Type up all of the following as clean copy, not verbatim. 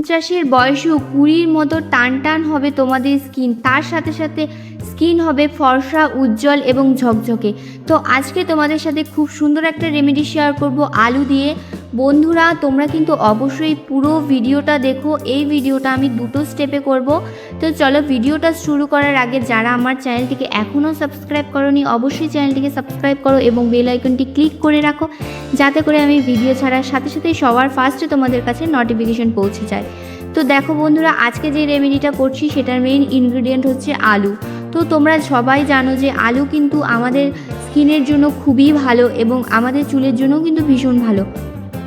50-এর বয়সেও 20-র মতো টান টান হবে তোমাদের স্কিন, তার সাথে সাথে স্কিন হবে ফর্সা, উজ্জ্বল এবং ঝকঝকে। তো আজকে তোমাদের সাথে খুব সুন্দর একটা রেমেডি শেয়ার করব আলু দিয়ে। বন্ধুরা তোমরা কিন্তু অবশ্যই পুরো ভিডিওটা দেখো, এই ভিডিওটা আমি দুটো স্টেপে করব। তো চলো ভিডিওটা শুরু করার আগে যারা আমার চ্যানেলটিকে এখনও সাবস্ক্রাইব করোনি অবশ্যই চ্যানেলটিকে সাবস্ক্রাইব করো এবং বেল আইকনটি ক্লিক করে রাখো, যাতে করে আমি ভিডিও ছাড়ার সাথে সাথেই সবার ফার্স্টে তোমাদের কাছে নোটিফিকেশন পৌঁছে যায়। তো দেখো বন্ধুরা, আজকে যে রেমেডিটা করছি সেটার মেইন ইনগ্রেডিয়েন্ট হচ্ছে আলু। তো তোমরা সবাই জানো যে আলু কিন্তু আমাদের স্কিনের জন্য খুবই ভালো এবং আমাদের চুলের জন্যও কিন্তু ভীষণ ভালো।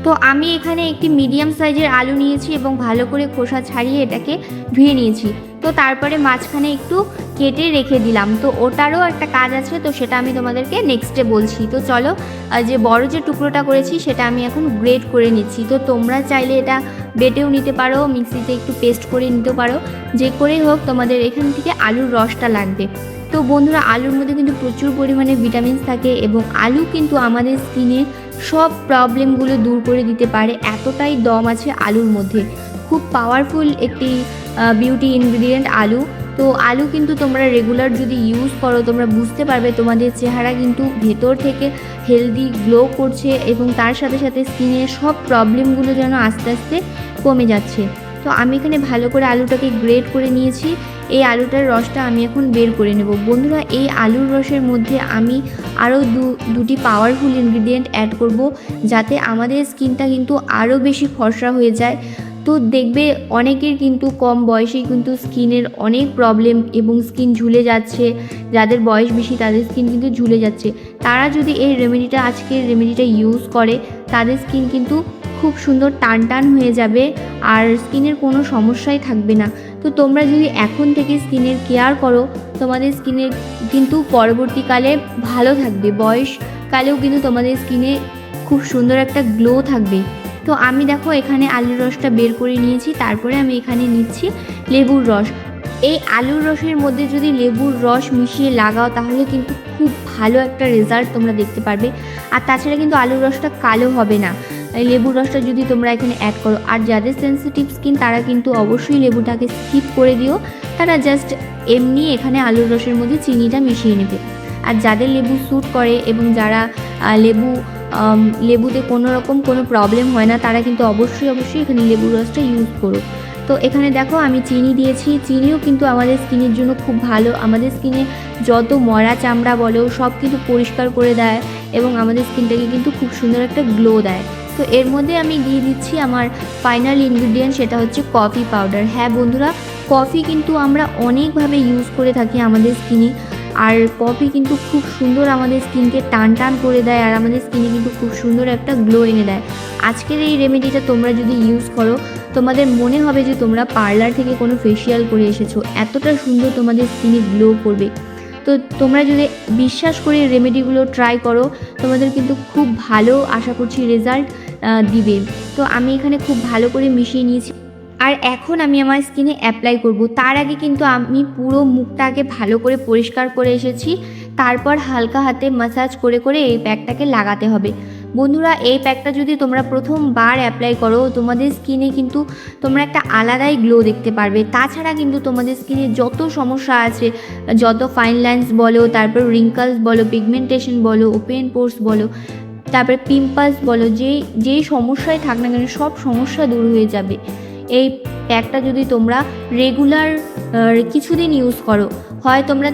তো আমি এখানে একটি মিডিয়াম সাইজের আলু নিয়েছি এবং ভালো করে খোসা ছাড়িয়ে এটাকে ধুয়ে নিয়েছি। তো তারপরে মাঝখানে একটু কেটে রেখে দিলাম। তো ওটারও একটা কাজ আছে, তো সেটা আমি তোমাদেরকে নেক্সটে বলছি। তো চলো, যে বড় যে টুকরোটা করেছি সেটা আমি এখন গ্রেট করে নিচ্ছি। তো তোমরা চাইলে এটা বেটেও নিতে পারো, মিক্সিতে একটু পেস্ট করে নিতে পারো, যে করেই হোক তোমাদের এখান থেকে আলুর রসটা লাগবে। তো বন্ধুরা, আলুর মধ্যে কিন্তু প্রচুর পরিমাণে ভিটামিনস থাকে এবং আলু কিন্তু আমাদের স্কিনে সব প্রবলেমগুলো দূর করে দিতে পারে, এতটাই দম আছে আলুর মধ্যে। খুব পাওয়ারফুল একটি বিউটি ইনগ্রিডিয়েন্ট আলু। তো আলু কিন্তু তোমরা রেগুলার যদি ইউজ করো তোমরা বুঝতে পারবে তোমাদের চেহারা কিন্তু ভেতর থেকে হেলদি গ্লো করছে এবং তার সাথে সাথে স্কিনের সব প্রবলেমগুলো যেন আস্তে আস্তে কমে যাচ্ছে। তো আমি এখানে ভালো করে আলুটাকে গ্রেট করে নিয়েছি। এই আলুটার রসটা আমি এখন বের করে নেব। বন্ধুরা, এই আলুর রসের মধ্যে আমি আরও দুটি পাওয়ারফুল ইনগ্রিডিয়েন্ট অ্যাড করব, যাতে আমাদের স্কিনটা কিন্তু আরও বেশি ফর্সা হয়ে যায়। তো দেখবে অনেকের কিন্তু কম বয়সেই কিন্তু স্কিনের অনেক প্রবলেম এবং স্কিন ঝুলে যাচ্ছে, যাদের বয়স বেশি তাদের স্কিন কিন্তু ঝুলে যাচ্ছে। তারা যদি এই রেমেডিটা আজকের রেমেডিটা ইউজ করে তাদের স্কিন কিন্তু খুব সুন্দর টান টান হয়ে যাবে আর স্কিনের কোনো সমস্যাই থাকবে না। তো তোমরা যদি এখন থেকে স্কিনের কেয়ার করো তোমাদের স্কিনের কিন্তু পরবর্তীকালে ভালো থাকবে, বয়সকালেও কিন্তু তোমাদের স্কিনে খুব সুন্দর একটা গ্লো থাকবে। তো আমি দেখো এখানে আলুর রসটা বের করে নিয়েছি, তারপরে আমি এখানে নিচ্ছি লেবুর রস। এই আলুর রসের মধ্যে যদি লেবুর রস মিশিয়ে লাগাও তাহলে কিন্তু খুব ভালো একটা রেজাল্ট তোমরা দেখতে পারবে। আর তাছাড়া কিন্তু আলুর রসটা কালো হবে না এই লেবুর রসটা যদি তোমরা এখানে অ্যাড করো। আর যাদের সেন্সিটিভ স্কিন তারা কিন্তু অবশ্যই লেবুটাকে স্কিপ করে দিও, তারা জাস্ট এমনি এখানে আলুর রসের মধ্যে চিনিটা মিশিয়ে নেবে। আর যাদের লেবু স্যুট করে এবং যারা লেবুতে কোনো রকম কোনো প্রবলেম হয় না তারা কিন্তু অবশ্যই এখানে লেবুর রসটা ইউজ করো। তো এখানে দেখো আমি চিনি দিয়েছি, চিনিও কিন্তু আমাদের স্কিনের জন্য খুব ভালো। আমাদের স্কিনে যত মরা চামড়া বলো সব কিন্তু পরিষ্কার করে দেয় এবং আমাদের স্কিনটাকে কিন্তু খুব সুন্দর একটা গ্লো দেয়। তো এর মধ্যে আমি দিয়ে দিচ্ছি আমার ফাইনাল ইনগ্রিডিয়েন্ট, সেটা হচ্ছে কফি পাউডার। হ্যাঁ বন্ধুরা, কফি কিন্তু আমরা অনেকভাবে ইউজ করে থাকি আমাদের স্কিনে, আর কফি কিন্তু খুব সুন্দর আমাদের স্কিনকে টান টান করে দেয় আর আমাদের স্কিনে কিন্তু খুব সুন্দর একটা গ্লো এনে দেয়। আজকের এই রেমেডিটা তোমরা যদি ইউজ করো তোমাদের মনে হবে যে তোমরা পার্লার থেকে কোনো ফেসিয়াল করে এসেছো, এতটা সুন্দর তোমাদের স্কিনে গ্লো করবে। তো তোমরা যদি বিশ্বাস করে রেমেডিগুলো ট্রাই করো তোমাদের কিন্তু খুব ভালো আশা করছি রেজাল্ট দিবে। তো আমি এখানে খুব ভালো করে মিশিয়ে নিয়েছি আর এখন আমি আমার স্কিনে অ্যাপ্লাই করব। তার আগে কিন্তু আমি পুরো মুখটাকে ভালো করে পরিষ্কার করে এসেছি, তারপর হালকা হাতে ম্যাসাজ করে করে এই প্যাকটাকে লাগাতে হবে। বন্ধুরা, এই প্যাকটা যদি তোমরা প্রথমবার অ্যাপ্লাই করো তোমাদের স্কিনে কিন্তু তোমরা একটা আলাদাই গ্লো দেখতে পারবে। তাছাড়া কিন্তু তোমাদের স্কিনে যত সমস্যা আছে, যত ফাইন লাইন্স বলো, তারপর রিঙ্কলস বলো, পিগমেন্টেশন বলো, ওপেন পোর্স বলো, তারপরে পিম্পলস বলো, যেই সমস্যায় থাক না কেন সব সমস্যা দূর হয়ে যাবে এই প্যাকটা যদি তোমরা রেগুলার কিছুদিন ইউজ করো। হয় তোমরা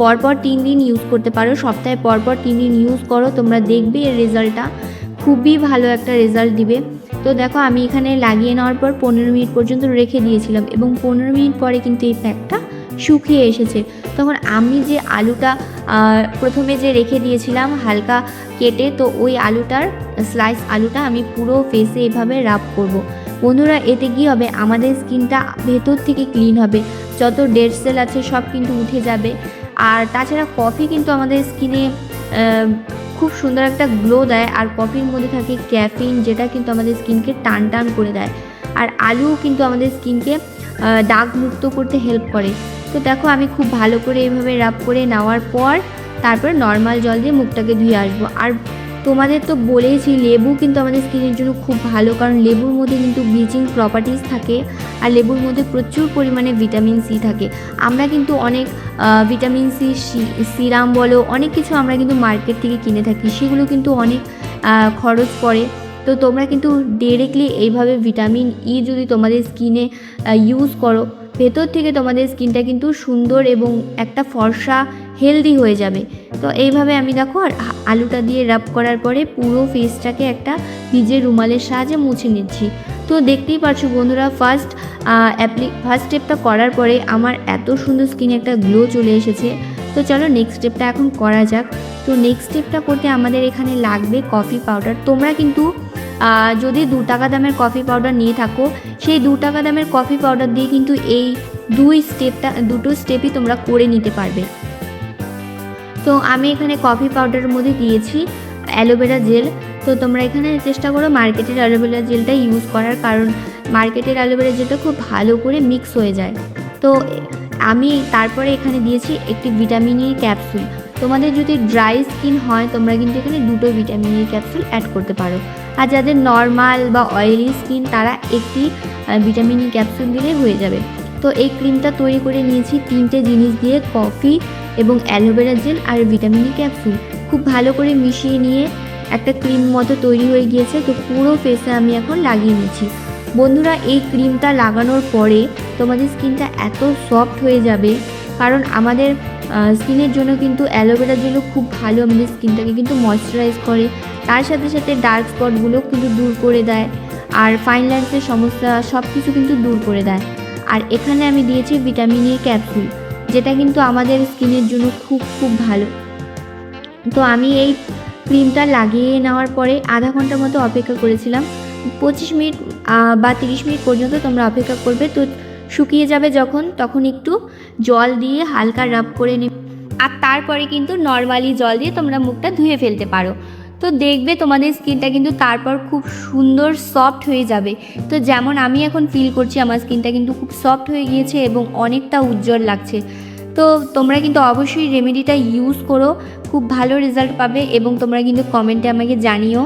পরপর 3 দিন ইউজ করতে পারো, সপ্তাহে পরপর 3 দিন ইউজ করো, তোমরা দেখবে এর রেজাল্টটা খুবই ভালো একটা রেজাল্ট দিবে। তো দেখো আমি এখানে লাগিয়ে নেওয়ার পর 15 মিনিট পর্যন্ত রেখে দিয়েছিলাম এবং 15 মিনিট পরে কিন্তু এই প্যাকটা শুকিয়ে এসেছে। তখন আমি যে আলুটা প্রথমে যে রেখে দিয়েছিলাম হালকা কেটে, তো ওই আলুটার স্লাইস আলুটা আমি পুরো ফেসে এভাবে রাব করব। বন্ধুরা, এতে কী হবে আমাদের স্কিনটা ভেতর থেকে ক্লিন হবে, যত ডেড সেল আছে সব কিন্তু উঠে যাবে। আর তাছাড়া কফি কিন্তু আমাদের স্কিনে খুব সুন্দর একটা গ্লো দেয় আর কফির মধ্যে থাকে ক্যাফিন, যেটা কিন্তু আমাদের স্কিনকে টান টান করে দেয়। আর আলুও কিন্তু আমাদের স্কিনকে দাগ মুক্ত করতে হেল্প করে। তো দেখো আমি খুব ভালো করে এইভাবে রাব করে নেওয়ার পর তারপর নর্মাল জল দিয়ে মুখটাকে ধুয়ে আসবো। আর তোমাদের তো বলেইছি লেবু কিন্তু আমাদের স্কিনের জন্য খুব ভালো, কারণ লেবুর মধ্যে কিন্তু ব্লিচিং প্রপার্টিস থাকে আর লেবুর মধ্যে প্রচুর পরিমাণে ভিটামিন সি থাকে। আমরা কিন্তু অনেক ভিটামিন সি সিরাম বলো, অনেক কিছু আমরা কিন্তু মার্কেট থেকে কিনে থাকি, সেগুলো কিন্তু অনেক খরচ পড়ে। তো তোমরা কিন্তু ডিরেক্টলি এইভাবে ভিটামিন ই যদি তোমাদের স্কিনে ইউজ করো, ভেতর থেকে তোমাদের স্কিনটা কিন্তু সুন্দর এবং একটা ফর্সা হেলদি হয়ে যাবে। তো এইভাবে আমি দেখো আর আলুটা দিয়ে রাব করার পরে পুরো ফেসটাকে একটা ভিজে রুমালের সাহায্যে মুছে নিচ্ছি। তো দেখতেই পারছো বন্ধুরা, ফার্স্ট স্টেপটা করার পরে আমার এত সুন্দর স্কিনে একটা গ্লো চলে এসেছে। তো চলো নেক্সট স্টেপটা এখন করা যাক। তো নেক্সট স্টেপটা করতে আমাদের এখানে লাগবে কফি পাউডার। তোমরা কিন্তু যদি 2 টাকা দামের কফি পাউডার নিয়ে থাকো, সেই 2 টাকা দামের কফি পাউডার দিয়ে কিন্তু এই দুটো স্টেপই তোমরা করে নিতে পারবে। তো আমি এখানে কফি পাউডারের মধ্যে দিয়েছি অ্যালোভেরা জেল। তো তোমরা এখানে চেষ্টা করো মার্কেটের অ্যালোভেরা জেলটা ইউজ করার, কারণ মার্কেটের অ্যালোভেরা জেলটা খুব ভালো করে মিক্স হয়ে যায়। তো আমি তারপরে এখানে দিয়েছি একটি ভিটামিন ই ক্যাপসুল। তোমাদের যদি ড্রাই স্কিন হয় তোমরা কিন্তু এখানে 2টো ভিটামিন ই ক্যাপসুল অ্যাড করতে পারো, আর যাদের নর্মাল বা অয়েলি স্কিন তারা একটি ভিটামিন ই ক্যাপসুল দিলে হয়ে যাবে। তো এই ক্রিমটা তৈরি করে নিয়েছি 3টে জিনিস দিয়ে, কফি এবং অ্যালোভেরা জেল আর ভিটামিন ই ক্যাপসুল খুব ভালো করে মিশিয়ে নিয়ে একটা ক্রিম মতো তৈরি হয়ে গিয়েছে। তো পুরো ফেসে আমি এখন লাগিয়ে নিচ্ছি। বন্ধুরা, এই ক্রিমটা লাগানোর পরে তোমাদের স্কিনটা এত সফট হয়ে যাবে, কারণ আমাদের স্কিনের জন্য কিন্তু অ্যালোভেরা জেলও খুব ভালো, আমাদের স্কিনটাকে কিন্তু ময়শ্চারাইজ করে, তার সাথে সাথে ডার্ক স্পটগুলো কিন্তু দূর করে দেয়, আর ফাইন লাইন্সের সমস্যা সব কিছু কিন্তু দূর করে দেয়। আর এখানে আমি দিয়েছি ভিটামিন ই ক্যাপসুল, যেটা কিন্তু আমাদের স্কিনের জন্য খুব খুব ভালো। তো আমি এই ক্রিমটা লাগিয়ে নেওয়ার পরে আধা ঘন্টার মতো অপেক্ষা করেছিলাম। 25 মিনিট বা 30 মিনিট পর্যন্ত তোমরা অপেক্ষা করবে। তো শুকিয়ে যাবে যখন, তখন একটু জল দিয়ে হালকা রাব করে নেবে, আর তারপরে কিন্তু নর্মালি জল দিয়ে তোমরা মুখটা ধুয়ে ফেলতে পারো। তো দেখবে তোমাদের স্কিনটা কিন্তু তারপর খুব সুন্দর সফট হয়ে যাবে। তো যেমন আমি এখন ফিল করছি আমার স্কিনটা কিন্তু খুব সফট হয়ে গিয়েছে এবং অনেকটা উজ্জ্বল লাগছে। তো তোমরা কিন্তু অবশ্যই রেমেডিটা ইউজ করো, খুব ভালো রেজাল্ট পাবে এবং তোমরা কিন্তু কমেন্টে আমাকে জানিও।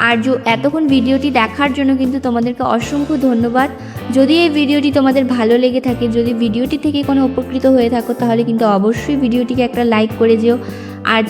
আর এতক্ষণ ভিডিওটি দেখার জন্য কিন্তু তোমাদেরকে অসংখ্য ধন্যবাদ। যদি এই ভিডিওটি তোমাদের ভালো লেগে থাকে, যদি ভিডিওটি থেকে কোনো উপকৃত হয়ে থাকো, তাহলে কিন্তু অবশ্যই ভিডিওটিকে একটা লাইক করে যেও। আর